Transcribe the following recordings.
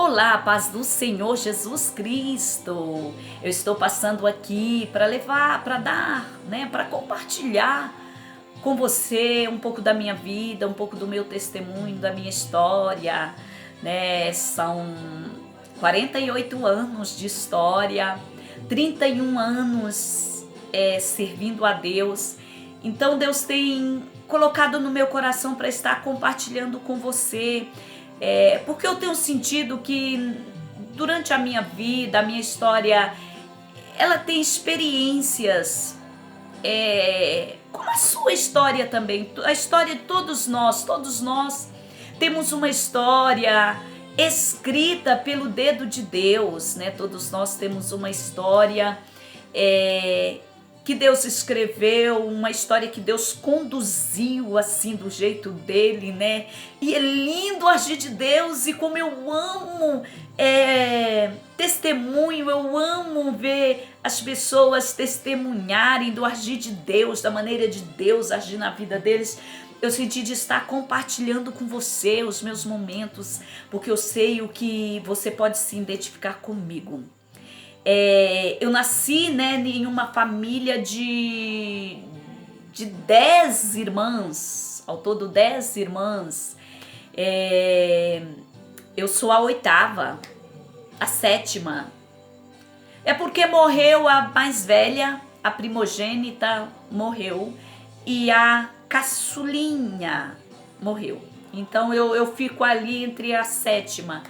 Olá, paz do Senhor Jesus Cristo. Eu estou passando aqui para levar, para dar, para compartilhar com você um pouco da minha vida, um pouco do meu testemunho, da minha história, São 48 anos de história, 31 anos servindo a Deus. Então Deus tem colocado no meu coração para estar compartilhando com você, porque eu tenho sentido que durante a minha vida, a minha história, ela tem experiências, como a sua história também, a história de todos nós temos uma história escrita pelo dedo de Deus, né? Todos nós temos uma história que Deus escreveu, uma história que Deus conduziu assim do jeito dele, né? E é lindo agir de Deus, e como eu amo testemunho, eu amo ver as pessoas testemunharem do agir de Deus, da maneira de Deus agir na vida deles. Eu senti de estar compartilhando com você os meus momentos, porque eu sei o que você pode se identificar comigo. Eu nasci, em uma família de 10 irmãs, ao todo 10 irmãs. Eu sou a oitava, a sétima. É porque morreu a mais velha, a primogênita morreu, e a caçulinha morreu. Então eu fico ali entre a sétima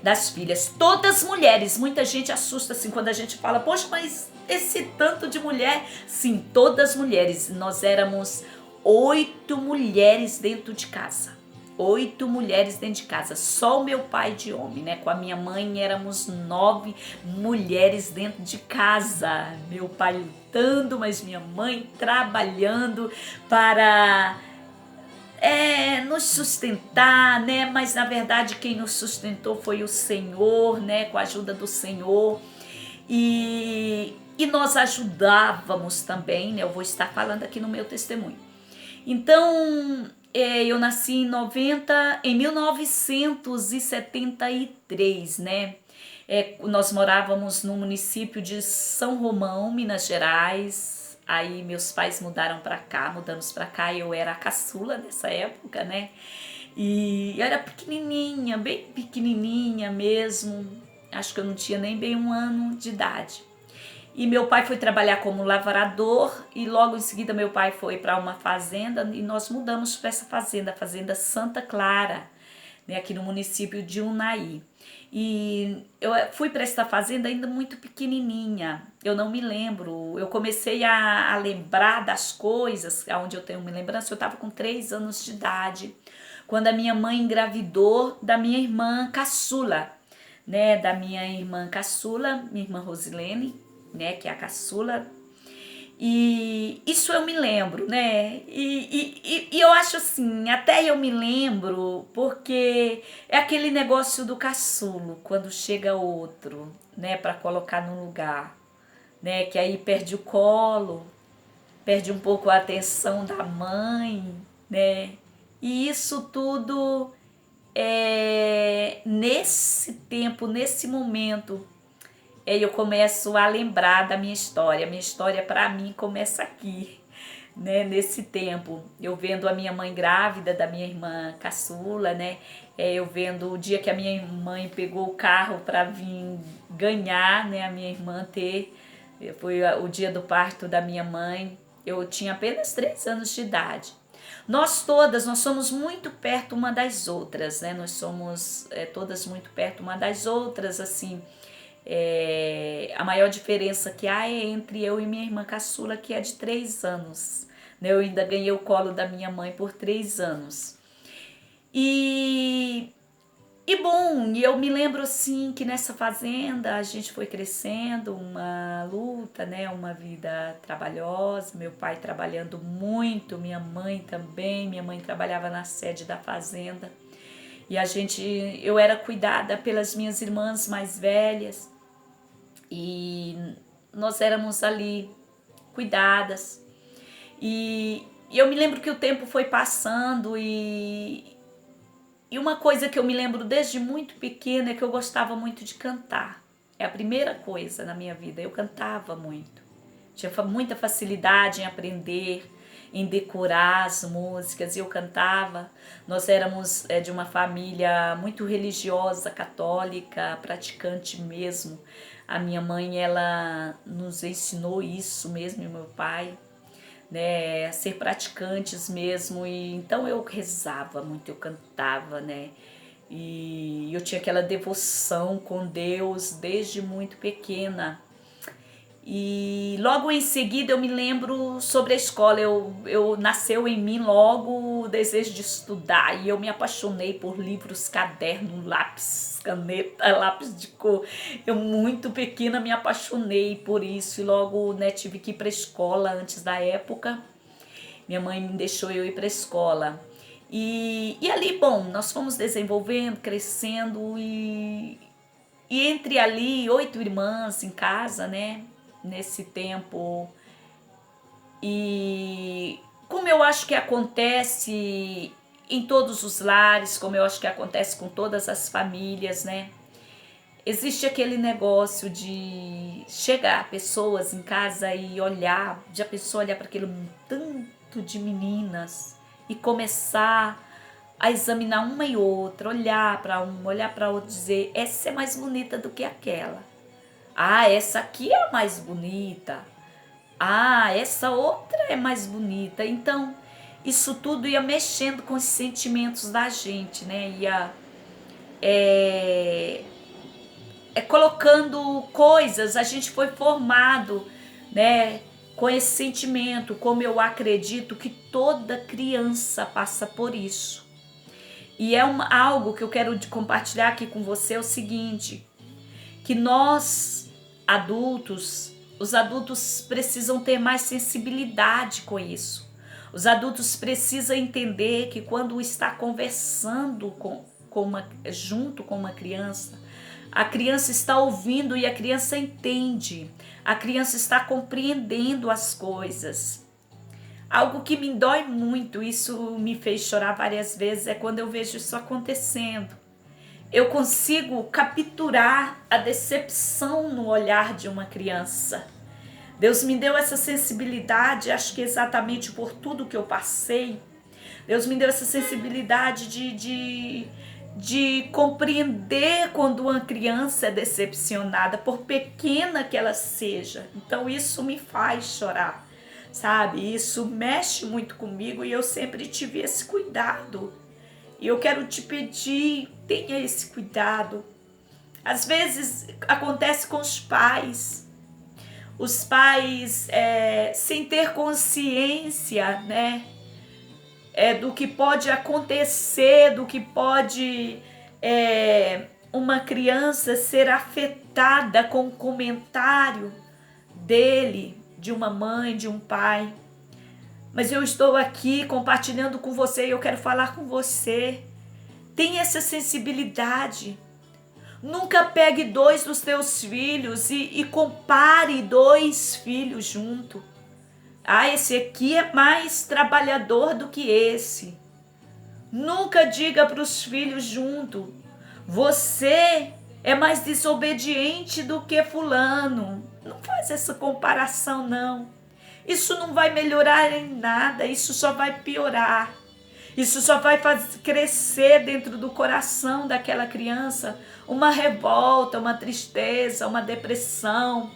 das filhas, todas mulheres. Muita gente assusta assim quando a gente fala, poxa, mas esse tanto de mulher. Sim, todas mulheres. Nós éramos 8 mulheres dentro de casa. 8 mulheres dentro de casa, só o meu pai de homem, né? Com a minha mãe éramos 9 mulheres dentro de casa. Meu pai lutando, mas minha mãe trabalhando para nos sustentar, né? Mas na verdade quem nos sustentou foi o Senhor, né? Com a ajuda do Senhor. E nós ajudávamos também, né? Eu vou estar falando aqui no meu testemunho. Então, eu nasci em 1973, né? Nós morávamos no município de São Romão, Minas Gerais. Aí meus pais mudamos pra cá, e eu era a caçula nessa época, né? E eu era pequenininha, bem pequenininha mesmo. Acho que eu não tinha nem bem 1 ano de idade. E meu pai foi trabalhar como lavrador, e logo em seguida meu pai foi para uma fazenda e nós mudamos para essa fazenda, a Fazenda Santa Clara, né, aqui no município de Unai. E eu fui para essa fazenda ainda muito pequenininha, eu não me lembro. Eu comecei a lembrar das coisas, onde eu tenho uma lembrança, eu estava com 3 anos de idade, quando a minha mãe engravidou da minha irmã caçula, né, minha irmã Rosilene, né, que é a caçula. E isso eu me lembro, né? E eu acho assim, até eu me lembro, porque é aquele negócio do caçulo, quando chega outro, né, para colocar no lugar, né, que aí perde o colo, perde um pouco a atenção da mãe, né? E isso tudo nesse tempo, nesse momento, eu começo a lembrar da minha história. A minha história, para mim, começa aqui, né? Nesse tempo, eu vendo a minha mãe grávida da minha irmã caçula, né? Eu vendo o dia que a minha mãe pegou o carro para vir ganhar, né? A minha irmã ter. Foi o dia do parto da minha mãe. Eu tinha apenas 3 anos de idade. Nós somos muito perto uma das outras, né? Nós somos todas muito perto uma das outras, assim. A maior diferença que há é entre eu e minha irmã caçula, que é de 3 anos. Eu ainda ganhei o colo da minha mãe por 3 anos. E eu me lembro assim que nessa fazenda a gente foi crescendo, uma luta, né, uma vida trabalhosa, meu pai trabalhando muito, minha mãe também. Minha mãe trabalhava na sede da fazenda. E eu era cuidada pelas minhas irmãs mais velhas, e nós éramos ali cuidadas. E eu me lembro que o tempo foi passando, E uma coisa que eu me lembro desde muito pequena é que eu gostava muito de cantar. É a primeira coisa na minha vida, eu cantava muito. Tinha muita facilidade em aprender, em decorar as músicas, e eu cantava. Nós éramos de uma família muito religiosa, católica, praticante mesmo. A minha mãe, ela nos ensinou isso mesmo, e meu pai, né, a ser praticantes mesmo. E então eu rezava muito, eu cantava, né? E eu tinha aquela devoção com Deus desde muito pequena. E logo em seguida eu me lembro sobre a escola, eu nasceu em mim logo o desejo de estudar, e eu me apaixonei por livros, caderno, lápis, caneta, lápis de cor. Eu muito pequena me apaixonei por isso, e logo, né, tive que ir para a escola antes da época. Minha mãe me deixou eu ir para a escola. E ali, bom, nós fomos desenvolvendo, crescendo, e entre ali 8 irmãs em casa, né? Nesse tempo. E como eu acho que acontece em todos os lares, como eu acho que acontece com todas as famílias, né? Existe aquele negócio de chegar pessoas em casa e olhar, de a pessoa olhar para aquele tanto de meninas e começar a examinar uma e outra, olhar para uma, olhar para outra, dizer: essa é mais bonita do que aquela. Ah, essa aqui é mais bonita. Ah, essa outra é mais bonita. Então, isso tudo ia mexendo com os sentimentos da gente, né? Ia colocando coisas, a gente foi formado, né? Com esse sentimento, como eu acredito que toda criança passa por isso. E é algo que eu quero compartilhar aqui com você, é o seguinte, que nós, adultos, os adultos precisam ter mais sensibilidade com isso. Os adultos precisam entender que quando está conversando junto com uma criança, a criança está ouvindo e a criança entende. A criança está compreendendo as coisas. Algo que me dói muito, isso me fez chorar várias vezes, é quando eu vejo isso acontecendo. Eu consigo capturar a decepção no olhar de uma criança. Deus me deu essa sensibilidade, acho que exatamente por tudo que eu passei. Deus me deu essa sensibilidade de compreender quando uma criança é decepcionada, por pequena que ela seja. Então isso me faz chorar, sabe? Isso mexe muito comigo e eu sempre tive esse cuidado. E eu quero te pedir, tenha esse cuidado. Às vezes acontece com os pais. Os pais, sem ter consciência, né? Do que pode acontecer, do que pode uma criança ser afetada com um comentário dele, de uma mãe, de um pai. Mas eu estou aqui compartilhando com você e eu quero falar com você. Tenha essa sensibilidade. Nunca pegue 2 dos teus filhos e compare 2 filhos junto. Ah, esse aqui é mais trabalhador do que esse. Nunca diga para os filhos junto: você é mais desobediente do que fulano. Não faz essa comparação, não. Isso não vai melhorar em nada, isso só vai piorar. Isso só vai fazer crescer dentro do coração daquela criança uma revolta, uma tristeza, uma depressão,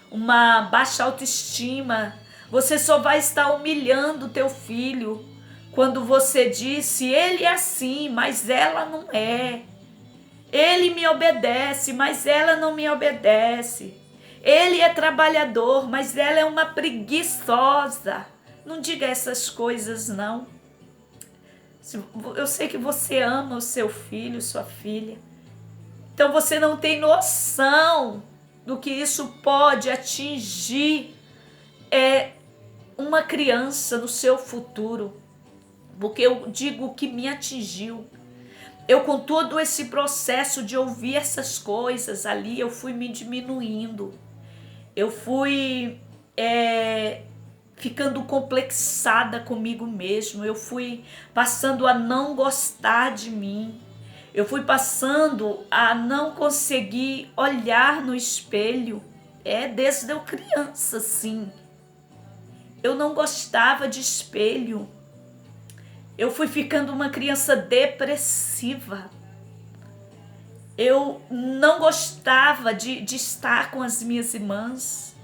uma baixa autoestima. Você só vai estar humilhando o teu filho quando você disse: ele é assim, mas ela não é. Ele me obedece, mas ela não me obedece. Ele é trabalhador, mas ela é uma preguiçosa. Não diga essas coisas, não. Eu sei que você ama o seu filho, sua filha. Então você não tem noção do que isso pode atingir uma criança no seu futuro. Porque eu digo que me atingiu. Eu, com todo esse processo de ouvir essas coisas ali, eu fui me diminuindo. Eu fui ficando complexada comigo mesmo. Eu fui passando a não gostar de mim. Eu fui passando a não conseguir olhar no espelho. Desde eu criança, sim. Eu não gostava de espelho. Eu fui ficando uma criança depressiva. Eu não gostava de estar com as minhas irmãs.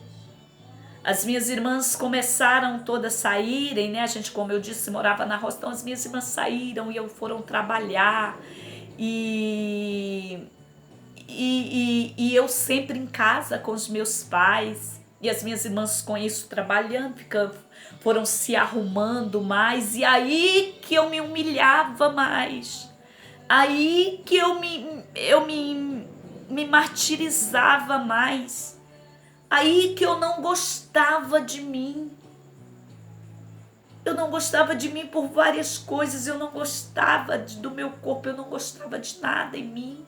As minhas irmãs começaram todas a saírem, né? A gente, como eu disse, morava na roça, então as minhas irmãs saíram e foram trabalhar. E eu sempre em casa com os meus pais. E as minhas irmãs com isso trabalhando, foram se arrumando mais. E aí que eu me humilhava mais. Aí que eu me martirizava mais. Aí que eu não gostava de mim. Eu não gostava de mim por várias coisas. Eu não gostava do meu corpo. Eu não gostava de nada em mim.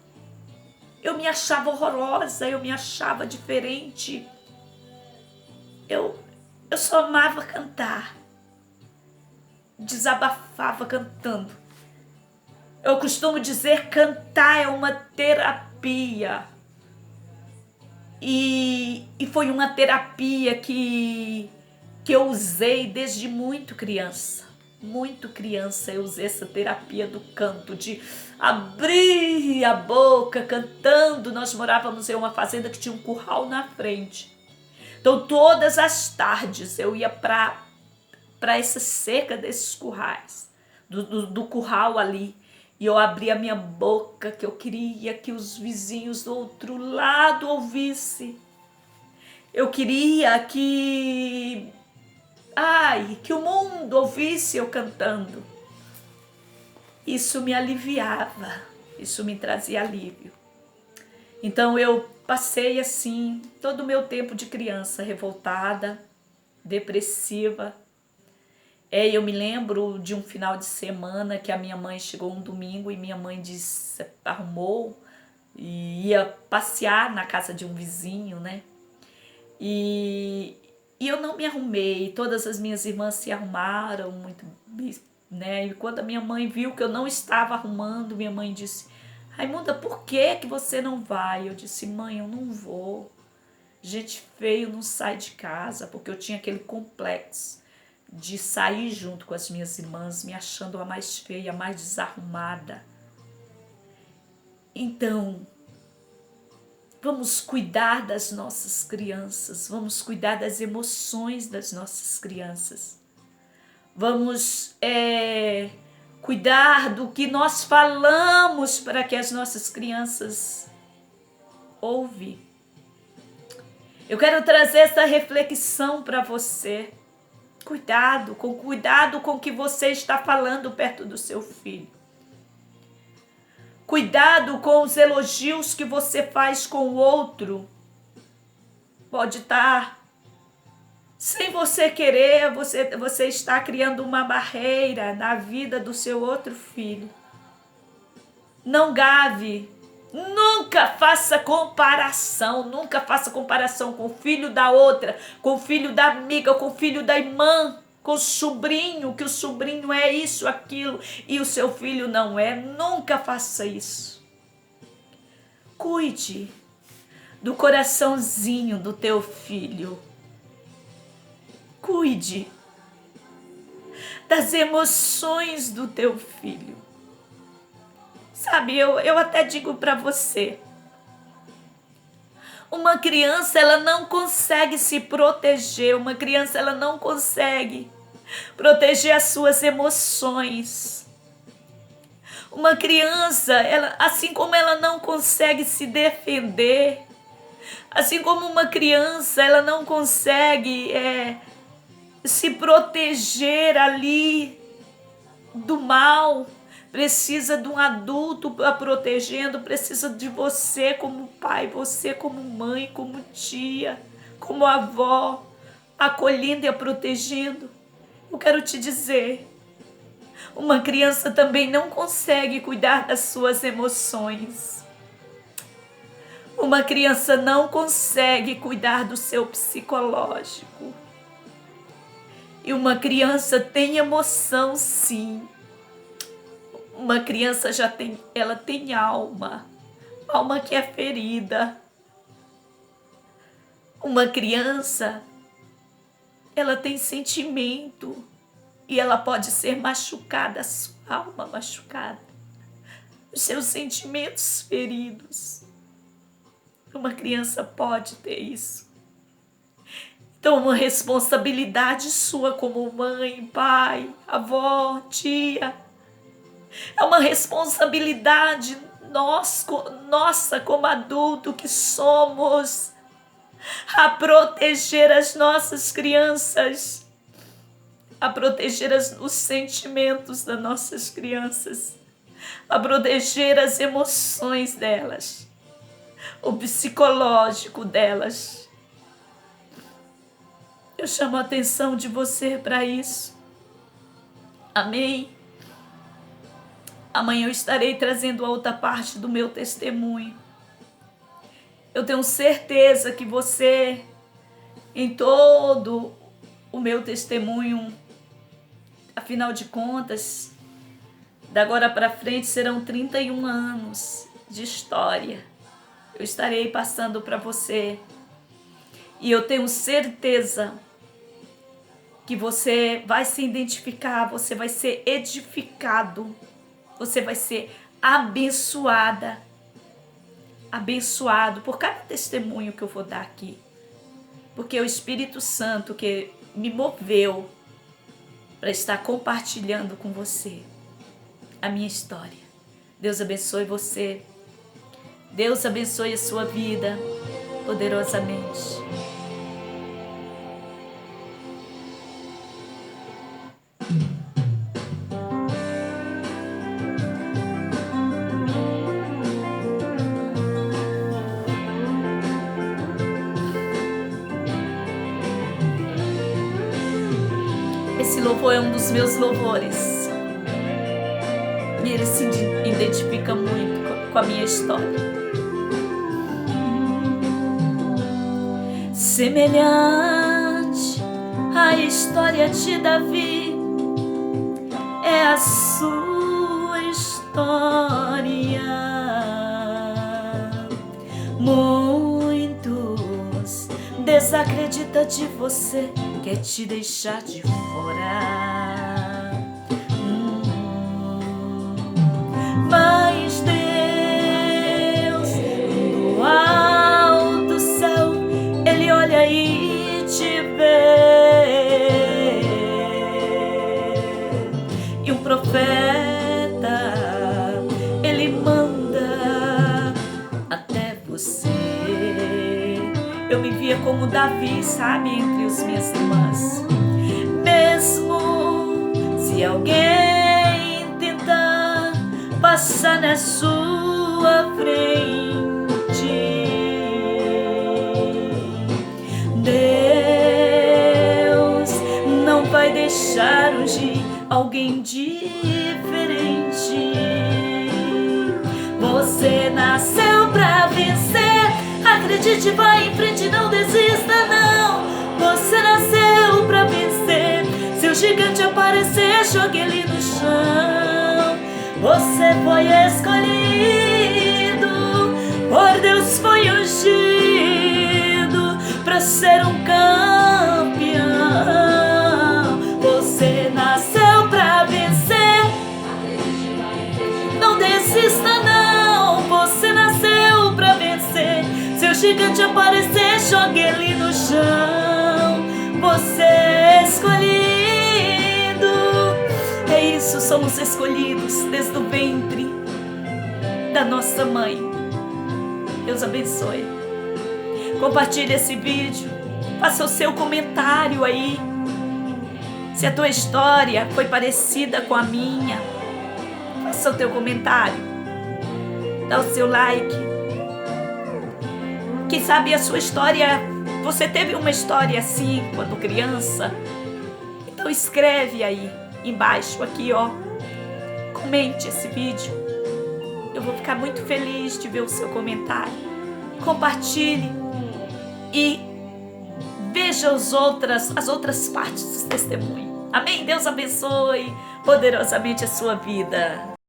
Eu me achava horrorosa. Eu me achava diferente. Eu só amava cantar. Desabafava cantando. Eu costumo dizer, cantar é uma terapia. E foi uma terapia que eu usei desde muito criança. Muito criança eu usei essa terapia do canto, de abrir a boca cantando. Nós morávamos em uma fazenda que tinha um curral na frente. Então todas as tardes eu ia para essa cerca desses currais, do curral ali. E eu abria a minha boca, que eu queria que os vizinhos do outro lado ouvissem. Eu queria que o mundo ouvisse eu cantando. Isso me aliviava, isso me trazia alívio. Então eu passei assim todo o meu tempo de criança revoltada, depressiva. Eu me lembro de um final de semana que a minha mãe chegou um domingo e minha mãe arrumou e ia passear na casa de um vizinho, né? E eu não me arrumei, todas as minhas irmãs se arrumaram muito, né? E quando a minha mãe viu que eu não estava arrumando, minha mãe disse: Raimunda, por que você não vai? Eu disse: mãe, eu não vou. Gente feio não sai de casa, porque eu tinha aquele complexo de sair junto com as minhas irmãs, me achando a mais feia, a mais desarrumada. Então, vamos cuidar das nossas crianças, vamos cuidar das emoções das nossas crianças. Vamos cuidar do que nós falamos para que as nossas crianças ouvem. Eu quero trazer essa reflexão para você. Cuidado com o que você está falando perto do seu filho. Cuidado com os elogios que você faz com o outro. Pode estar, sem você querer, você está criando uma barreira na vida do seu outro filho. Não gave. Nunca faça comparação com o filho da outra, com o filho da amiga, com o filho da irmã, com o sobrinho, que o sobrinho é isso, aquilo, e o seu filho não é. Nunca faça isso. Cuide do coraçãozinho do teu filho. Cuide das emoções do teu filho. Sabe, eu até digo para você, uma criança ela não consegue se proteger, uma criança ela não consegue proteger as suas emoções. Uma criança, assim como ela não consegue se defender, assim como uma criança ela não consegue se proteger ali do mal, precisa de um adulto a protegendo, precisa de você como pai, você como mãe, como tia, como avó, acolhendo e a protegendo. Eu quero te dizer, uma criança também não consegue cuidar das suas emoções. Uma criança não consegue cuidar do seu psicológico. E uma criança tem emoção, sim. Uma criança ela tem alma que é ferida. Uma criança, ela tem sentimento e ela pode ser machucada, a sua alma machucada, os seus sentimentos feridos. Uma criança pode ter isso. Então, uma responsabilidade sua como mãe, pai, avó, tia. É uma responsabilidade nossa como adulto que somos, a proteger as nossas crianças, a proteger os sentimentos das nossas crianças, a proteger as emoções delas, o psicológico delas. Eu chamo a atenção de você para isso. Amém? Amanhã eu estarei trazendo a outra parte do meu testemunho. Eu tenho certeza que você, em todo o meu testemunho, afinal de contas, da agora para frente serão 31 anos de história. Eu estarei passando para você. E eu tenho certeza que você vai se identificar, você vai ser edificado, você vai ser abençoada, abençoado por cada testemunho que eu vou dar aqui. Porque é o Espírito Santo que me moveu para estar compartilhando com você a minha história. Deus abençoe você. Deus abençoe a sua vida poderosamente. Esse louvor é um dos meus louvores. E ele se identifica muito com a minha história. Semelhante à história de Davi, é a sua história. Muitos desacreditam de você, quer te deixar de fora. Mas Deus, do alto céu, Ele olha e te vê. E um profeta, ele manda até você. Eu me via como Davi, sabe, entre as minhas irmãs. Mesmo se alguém tentar passar na sua frente, Deus não vai deixar ungir alguém diferente. Você nasceu pra vencer, acredite, vai em frente, não desista não. Você nasceu pra vencer, se o gigante aparecer, jogue ele no chão. Você foi escolhido, por Deus foi ungido pra ser um campeão. Você nasceu pra vencer, não desista não. Você nasceu pra vencer, se o gigante aparecer, jogue ele no chão. Você é escolhido. É isso, somos escolhidos desde o ventre da nossa mãe. Deus abençoe. Compartilhe esse vídeo, faça o seu comentário aí. Se a tua história foi parecida com a minha, faça o teu comentário, dá o seu like. Quem sabe a sua história, você teve uma história assim quando criança? Então escreve aí embaixo, aqui ó, comente esse vídeo. Eu vou ficar muito feliz de ver o seu comentário. Compartilhe e veja as outras partes do testemunho. Amém? Deus abençoe poderosamente a sua vida.